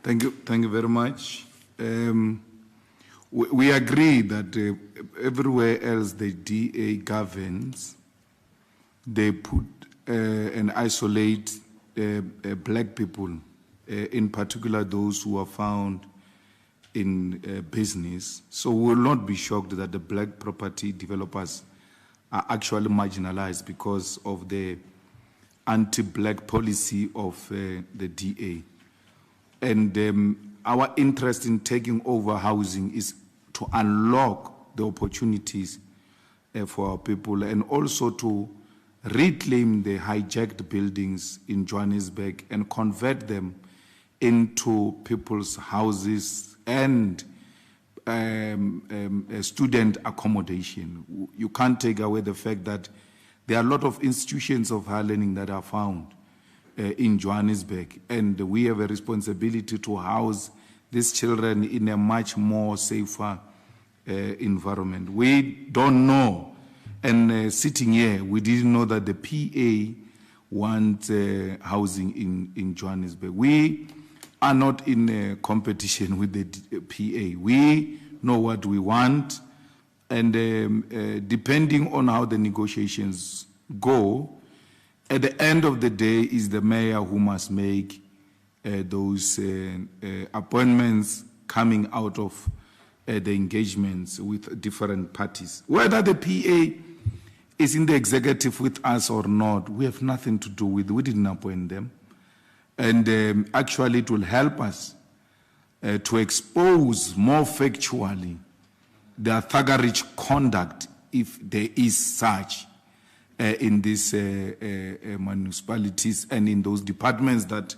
Thank you very much. We agree that everywhere else the DA governs, they put and isolate black people, in particular those who are found in business. So we will not be shocked that the black property developers are actually marginalized because of the anti-black policy of the DA. And our interest in taking over housing is to unlock the opportunities for our people and also to reclaim the hijacked buildings in Johannesburg and convert them into people's houses and student accommodation. You can't take away the fact that there are a lot of institutions of higher learning that are found in Johannesburg, and we have a responsibility to house these children in a much more safer environment. We don't know, and sitting here, we didn't know that the PA wants housing in Johannesburg. We are not in a competition with the PA. We know what we want, and depending on how the negotiations go, at the end of the day is the mayor who must make those appointments coming out of the engagements with different parties. Whether the PA is in the executive with us or not, we have nothing to do with. We didn't appoint them. And actually it will help us to expose more factually the thuggery conduct, if there is such, in these municipalities and in those departments that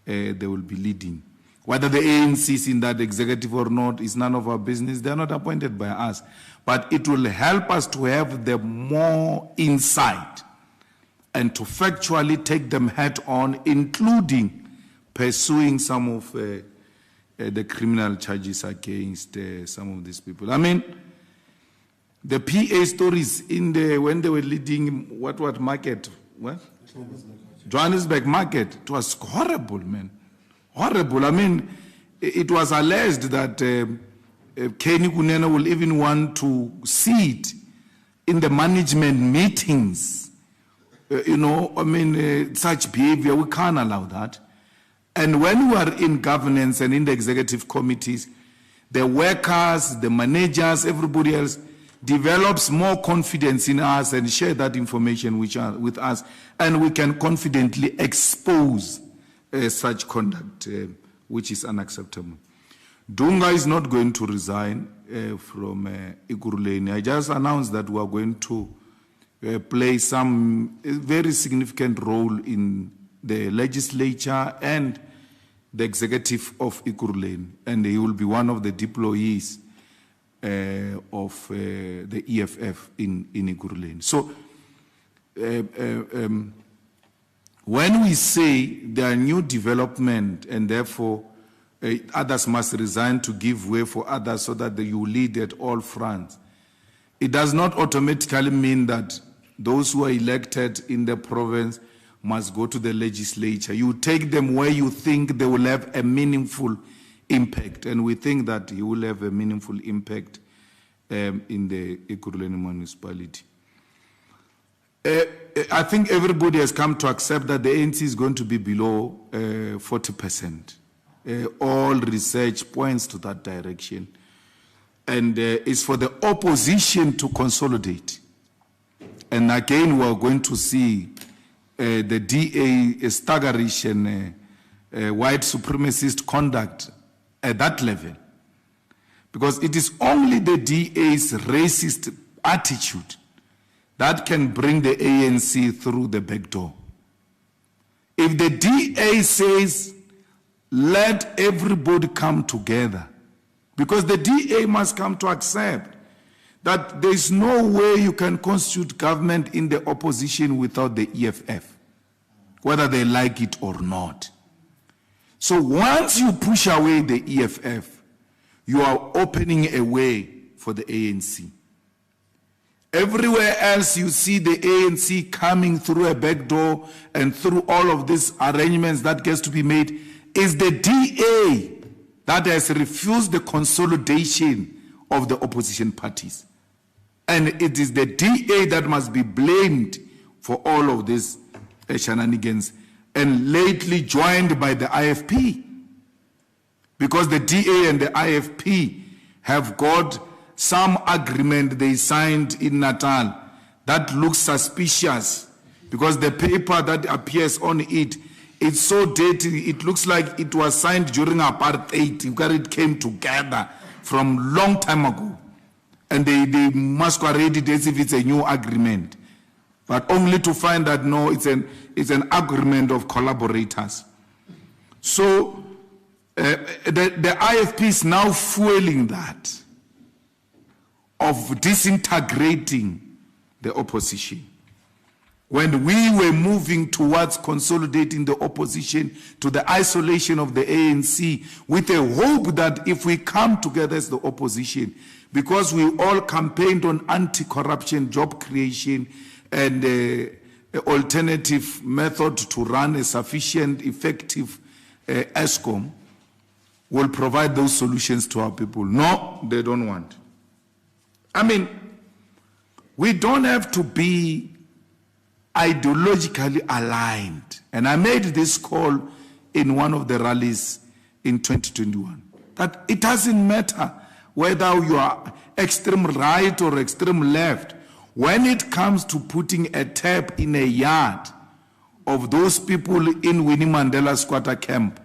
they will be leading. Whether the ANC is in that executive or not is none of our business. They are not appointed by us. But it will help us to have the more insight and to factually take them head on, including pursuing some of the criminal charges against some of these people. I mean, the PA stories when they were leading what market? What? Johannesburg market. It was horrible, man. Horrible. I mean, it was alleged that Kenny Kunena will even want to sit in the management meetings. Such behavior, we can't allow that. And when we are in governance and in the executive committees, the workers, the managers, everybody else develops more confidence in us and share that information with us, and we can confidently expose such conduct, which is unacceptable. Dunga is not going to resign from Ekurhuleni. I just announced that we are going to play some very significant role in the legislature and the executive of Ekurhuleni, and he will be one of the deployees of the EFF in Ekurhuleni. So when we say there are new development and therefore others must resign to give way for others so that you lead at all fronts, it does not automatically mean that those who are elected in the province must go to the legislature. You take them where you think they will have a meaningful impact, and we think that he will have a meaningful impact in the Ekurhuleni municipality. I think everybody has come to accept that the ANC is going to be below 40%. All research points to that direction. And it's for the opposition to consolidate. And again, we are going to see the DA staggerish and white supremacist conduct at that level. Because it is only the DA's racist attitude that can bring the ANC through the back door. If the DA says, let everybody come together, because the DA must come to accept that there is no way you can constitute government in the opposition without the EFF, whether they like it or not. So once you push away the EFF, you are opening a way for the ANC. Everywhere else you see the ANC coming through a back door and through all of these arrangements that gets to be made, is the DA that has refused the consolidation of the opposition parties. And it is the DA that must be blamed for all of these shenanigans, and lately joined by the IFP. Because the DA and the IFP have got some agreement they signed in Natal that looks suspicious, because the paper that appears on it, it's so dated, it looks like it was signed during apartheid, because it came together from long time ago. And they masquerade it as if it's a new agreement, but only to find that no, it's an agreement of collaborators. So the IFP is now fueling that, of disintegrating the opposition. When we were moving towards consolidating the opposition to the isolation of the ANC, with a hope that if we come together as the opposition, because we all campaigned on anti-corruption, job creation, and alternative method to run a sufficient, effective ESCOM, will provide those solutions to our people. No, they don't want. I mean, we don't have to be ideologically aligned. And I made this call in one of the rallies in 2021, that it doesn't matter whether you are extreme right or extreme left. When it comes to putting a tap in a yard of those people in Winnie Mandela squatter camp,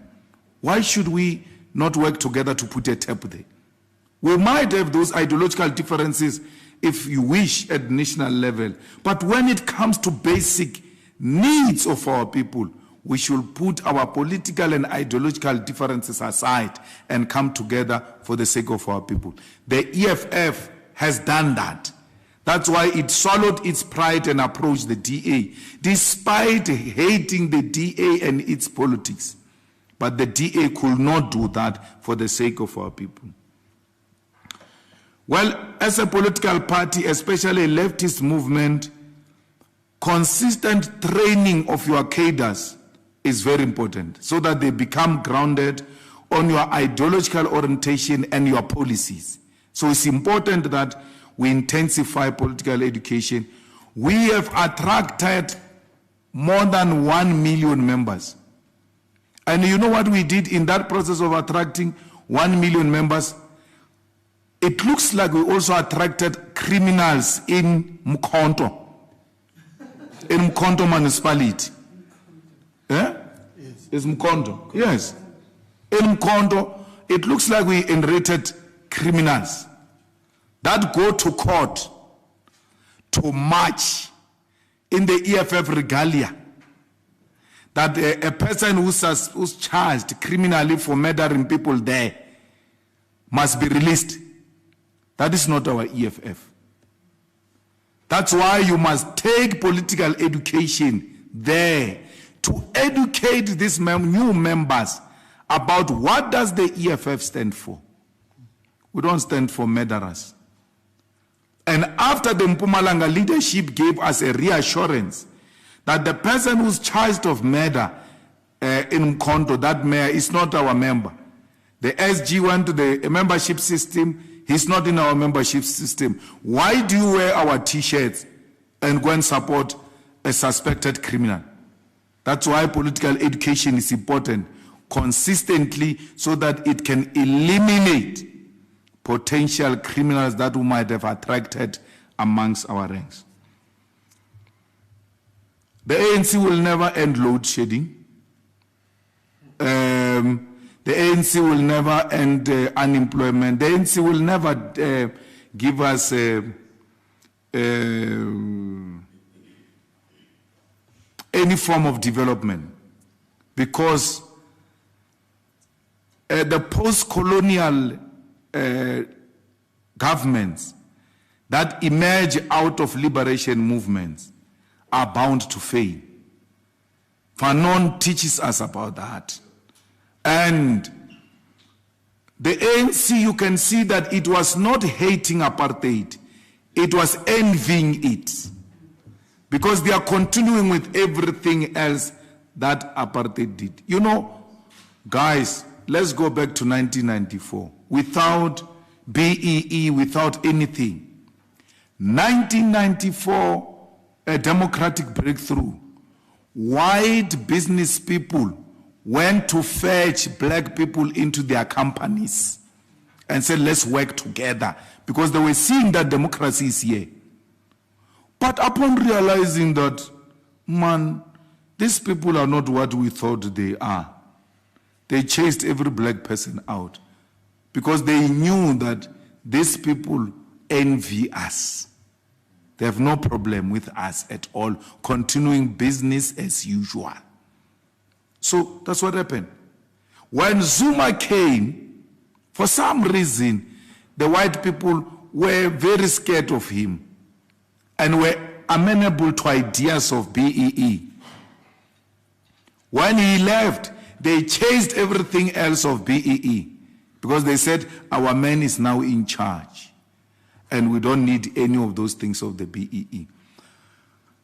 why should we not work together to put a tap there? We might have those ideological differences, if you wish, at national level. But when it comes to basic needs of our people, we should put our political and ideological differences aside and come together for the sake of our people. The EFF has done that. That's why it swallowed its pride and approached the DA, despite hating the DA and its politics. But the DA could not do that for the sake of our people. Well, as a political party, especially a leftist movement, consistent training of your cadres is very important, so that they become grounded on your ideological orientation and your policies. So it's important that we intensify political education. We have attracted more than 1 million members. And you know what we did in that process of attracting 1 million members? It looks like we also attracted criminals in Mkhonto, in Mkhonto municipality. Eh? Yes. It's Mkhonto. Yes. In Mkhonto, it looks like we enrated criminals that go to court to march in the EFF regalia, that a person who's charged criminally for murdering people there must be released. That is not our EFF. That's why you must take political education there to educate these new members about what does the EFF stand for. We don't stand for murderers. And after the Mpumalanga leadership gave us a reassurance that the person who's charged of murder in Mkhonto, that mayor, is not our member. The SG went to the membership system. He's not in our membership system. Why do you wear our T-shirts and go and support a suspected criminal? That's why political education is important consistently, so that it can eliminate potential criminals that we might have attracted amongst our ranks. The ANC will never end load shedding. The ANC will never end unemployment. The ANC will never give us any form of development, because the post-colonial governments that emerge out of liberation movements are bound to fail. Fanon teaches us about that. And the ANC, you can see that it was not hating apartheid, it was envying it, because they are continuing with everything else that apartheid did. You know, Guys, let's go back to 1994. Without BEE, without anything. 1994, a democratic breakthrough. White business people went to fetch black people into their companies and said, let's work together, because they were seeing that democracy is here. But upon realizing that, man, these people are not what we thought they are, they chased every black person out because they knew that these people envy us. They have no problem with us at all, continuing business as usual. So that's what happened. When Zuma came, for some reason, the white people were very scared of him and were amenable to ideas of BEE. When he left, they chased everything else of BEE because they said, our man is now in charge and we don't need any of those things of the BEE.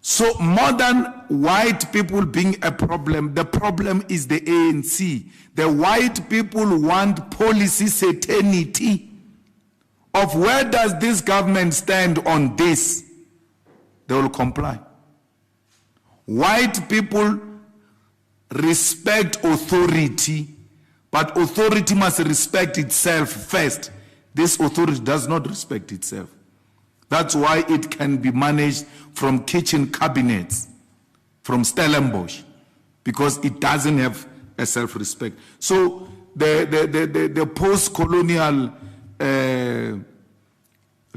So more than white people being a problem, the problem is the ANC. The white people want policy certainty of where does this government stand on this. They will comply. White people respect authority, but authority must respect itself first. This authority does not respect itself. That's why it can be managed from kitchen cabinets, from Stellenbosch, because it doesn't have a self-respect. So the post-colonial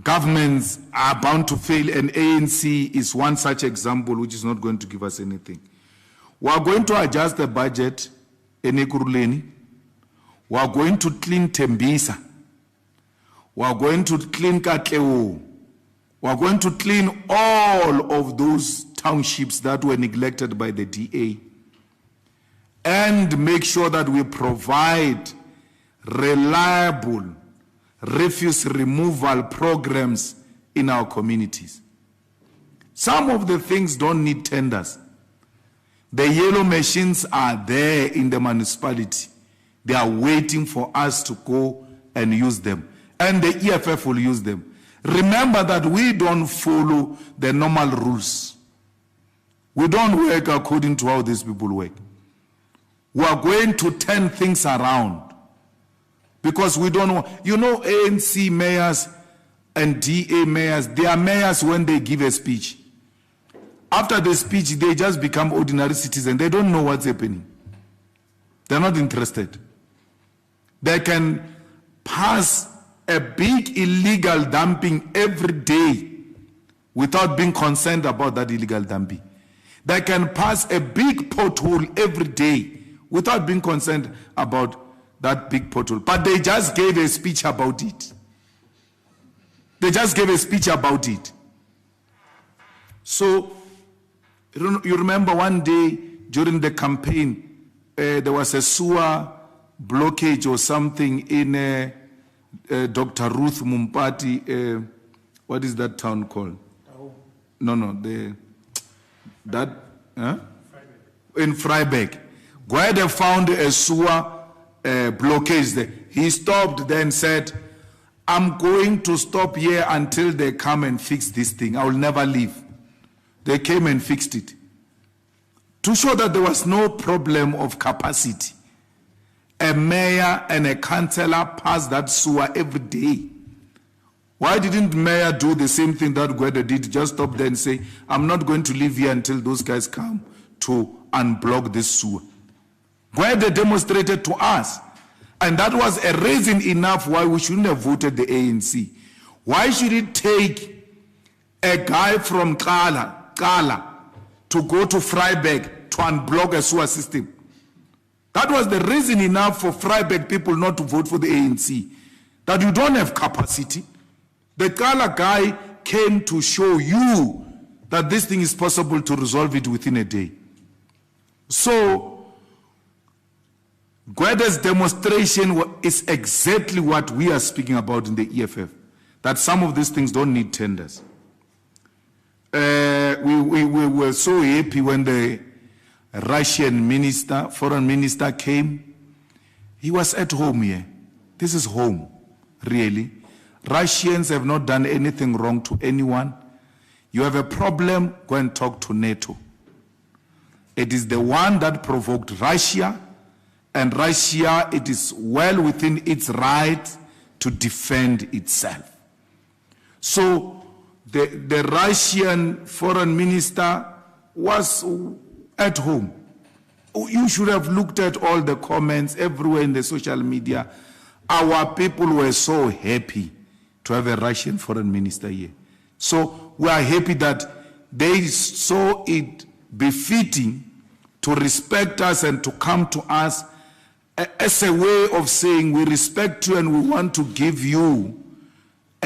governments are bound to fail, and ANC is one such example which is not going to give us anything. We are going to adjust the budget in Ekurhuleni. We are going to clean Tembisa. We are going to clean Katlehong. We are going to clean all of those townships that were neglected by the DA and make sure that we provide reliable refuse removal programs in our communities. Some of the things don't need tenders. The yellow machines are there in the municipality. They are waiting for us to go and use them. And the EFF will use them. Remember that we don't follow the normal rules. We don't work according to how these people work. We are going to turn things around because we don't know. You know, ANC mayors and DA mayors, they are mayors when they give a speech. After the speech, they just become ordinary citizens. They don't know what's happening. They're not interested. They can pass a big illegal dumping every day without being concerned about that illegal dumping. They can pass a big pothole every day without being concerned about that big pothole. But they just gave a speech about it. They just gave a speech about it. So, you remember one day during the campaign, there was a sewer blockage or something in Dr. Ruth Mumpati, what is that town called? In Vryburg. Where they found a sewer blockage there. He stopped then said, I'm going to stop here until they come and fix this thing. I will never leave. They came and fixed it. To show that there was no problem of capacity. A mayor and a councillor pass that sewer every day. Why didn't the mayor do the same thing that Gwede did? Just stop there and say, I'm not going to leave here until those guys come to unblock this sewer. Gwede demonstrated to us. And that was a reason enough why we shouldn't have voted the ANC. Why should it take a guy from Kala to go to Vryburg to unblock a sewer system? That was the reason enough for Vryburg people not to vote for the ANC. That you don't have capacity. The Kala guy came to show you that this thing is possible to resolve it within a day. So, Gwede's demonstration is exactly what we are speaking about in the EFF. That some of these things don't need tenders. We were so happy when the Russian minister, foreign minister came. He was at home here. This is home, really. Russians have not done anything wrong to anyone. You have a problem, go and talk to NATO. It is the one that provoked Russia, and Russia, it is well within its right to defend itself. So the Russian foreign minister was at home. You should have looked at all the comments everywhere in the social media. Our people were so happy to have a Russian foreign minister here. So we are happy that they saw it befitting to respect us and to come to us as a way of saying we respect you and we want to give you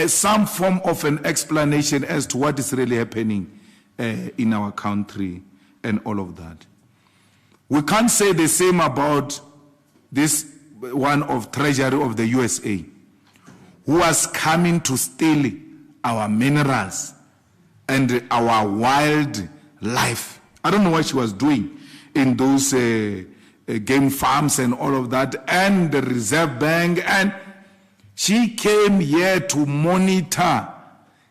some form of an explanation as to what is really happening in our country and all of that. We can't say the same about this one of Treasury of the USA, who was coming to steal our minerals and our wildlife. I don't know what she was doing in those game farms and all of that, and the Reserve Bank, and she came here to monitor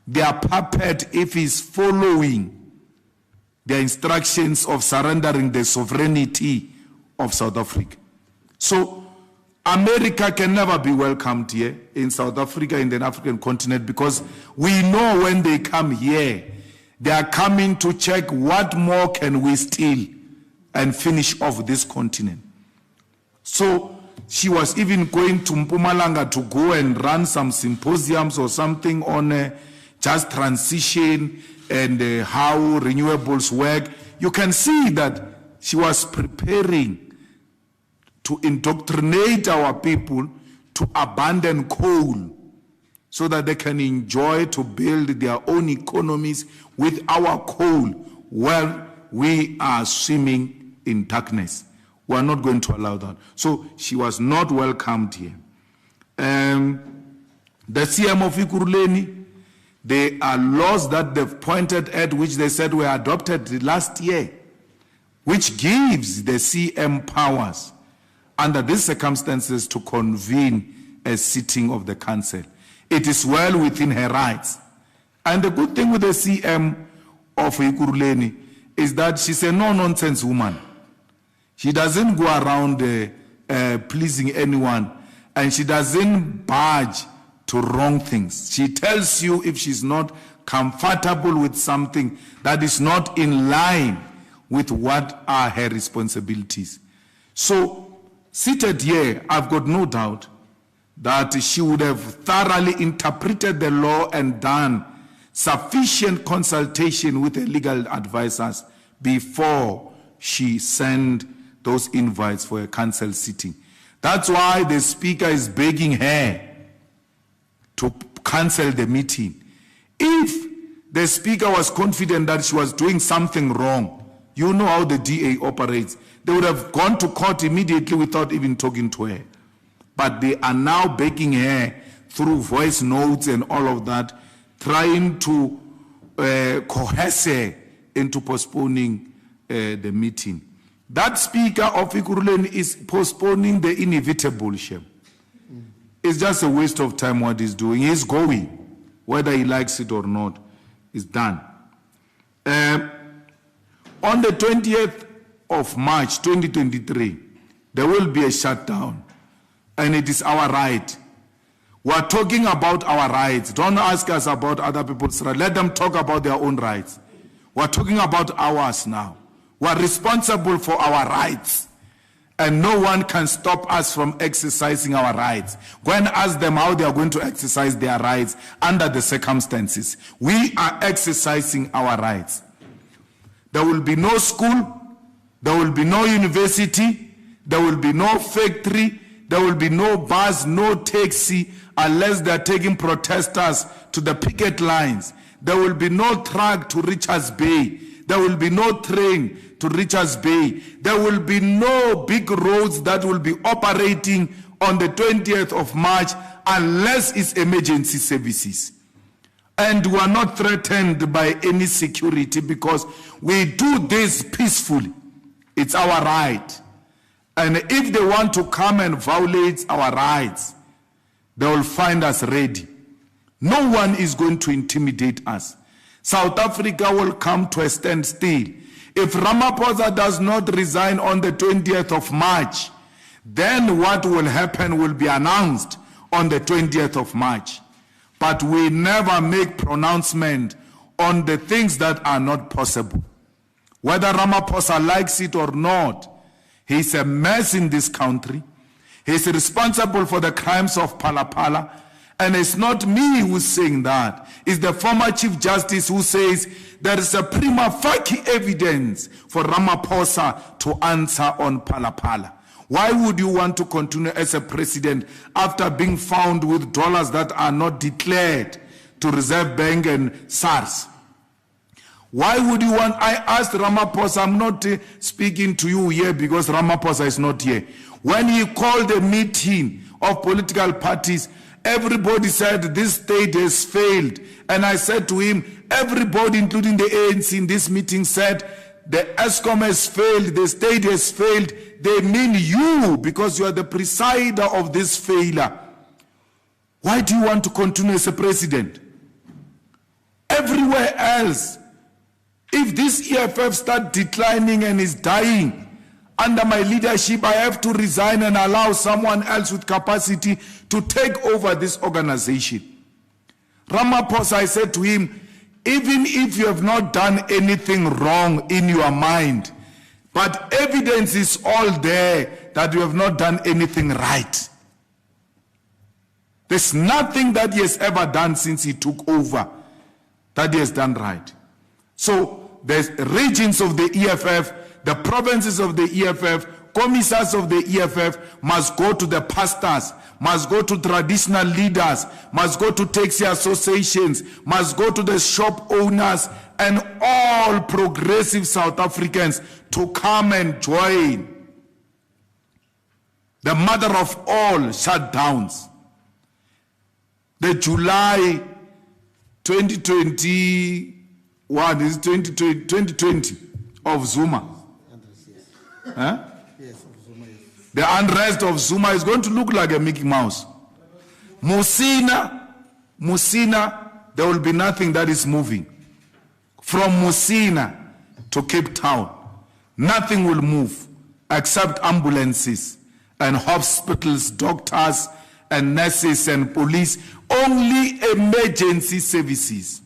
their puppet if he's following the instructions of surrendering the sovereignty of South Africa. So America can never be welcomed here in South Africa, in the African continent, because we know when they come here, they are coming to check what more can we steal and finish off this continent. So she was even going to Mpumalanga to go and run some symposiums or something on just transition and how renewables work. You can see that she was preparing to indoctrinate our people to abandon coal so that they can enjoy to build their own economies with our coal while we are swimming in darkness. We are not going to allow that. So she was not welcomed here. The CM of Ekurhuleni, there are laws that they've pointed at which they said were adopted last year, which gives the CM powers under these circumstances to convene a sitting of the council. It is well within her rights. And the good thing with the CM of Ekurhuleni is that she's a no-nonsense woman. She doesn't go around pleasing anyone, and she doesn't budge to wrong things. She tells you if she's not comfortable with something that is not in line with what are her responsibilities. So, seated here, I've got no doubt that she would have thoroughly interpreted the law and done sufficient consultation with the legal advisors before she sent those invites for a council sitting. That's why the speaker is begging her to cancel the meeting. If the speaker was confident that she was doing something wrong, you know how the DA operates, they would have gone to court immediately without even talking to her. But they are now begging her through voice notes and all of that, trying to coerce her into postponing the meeting. That speaker of Ekurhuleni is postponing the inevitable, Shem. It's just a waste of time what he's doing. He's going, whether he likes it or not, it's done. On the 20th of March 2023, there will be a shutdown, and it is our right. We're talking about our rights. Don't ask us about other people's rights. Let them talk about their own rights. We're talking about ours now. We're responsible for our rights, and no one can stop us from exercising our rights. Go and ask them how they are going to exercise their rights under the circumstances. We are exercising our rights. There will be no school, there will be no university, there will be no factory, there will be no bus, no taxi, unless they are taking protesters to the picket lines. There will be no truck to Richards Bay. There will be no train to Richards Bay. There will be no big roads that will be operating on the 20th of March unless it's emergency services. And we are not threatened by any security because we do this peacefully. It's our right. And if they want to come and violate our rights, they will find us ready. No one is going to intimidate us. South Africa will come to a standstill. If Ramaphosa does not resign on the 20th of March, then what will happen will be announced on the 20th of March. But we never make pronouncement on the things that are not possible. Whether Ramaphosa likes it or not, he's a mess in this country. He's responsible for the crimes of Phala. And it's not me who's saying that. It's the former Chief Justice who says there is a prima facie evidence for Ramaphosa to answer on Phala. Why would you want to continue as a president after being found with dollars that are not declared to Reserve Bank and SARS? Why would you want? I asked Ramaphosa, I'm not speaking to you here because Ramaphosa is not here. When he called a meeting of political parties, everybody said this state has failed. And I said to him, everybody, including the ANC in this meeting, said the ESCOM has failed, the state has failed. They mean you, because you are the presider of this failure. Why do you want to continue as a president? Everywhere else, if this EFF start declining and is dying, under my leadership, I have to resign and allow someone else with capacity to take over this organization. Ramaphosa, I said to him, even if you have not done anything wrong in your mind, but evidence is all there that you have not done anything right. There's nothing that he has ever done since he took over that he has done right. So the regions of the EFF, the provinces of the EFF, commissars of the EFF must go to the pastors, must go to traditional leaders, must go to taxi associations, must go to the shop owners and all progressive South Africans to come and join the mother of all shutdowns. The July 2021 is 2020 of Zuma. Huh? Yes, of Zuma, yes. The unrest of Zuma is going to look like a Mickey Mouse. Musina, there will be nothing that is moving. From Musina to Cape Town, nothing will move except ambulances and hospitals, doctors and nurses and police, only emergency services.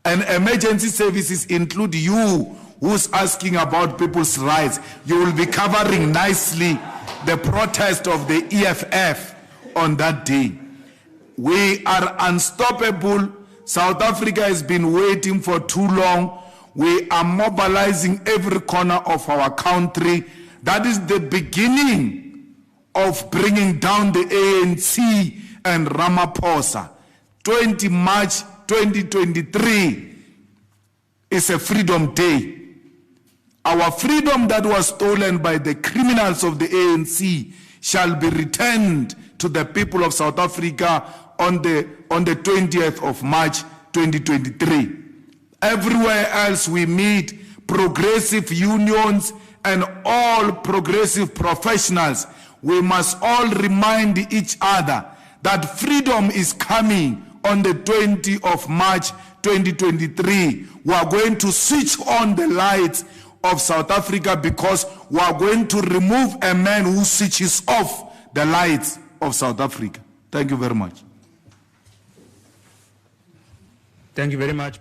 And emergency services include you, who's asking about people's rights. You will be covering nicely the protest of the EFF on that day. We are unstoppable. South Africa has been waiting for too long. We are mobilizing every corner of our country. That is the beginning of bringing down the ANC and Ramaphosa. 20 March 2023 is a freedom day. Our freedom that was stolen by the criminals of the ANC shall be returned to the people of South Africa on the 20th of March 2023. Everywhere else we meet, progressive unions and all progressive professionals, we must all remind each other that freedom is coming on the 20th of March 2023. We are going to switch on the lights of South Africa because we are going to remove a man who switches off the lights of South Africa. Thank you very much. Thank you very much.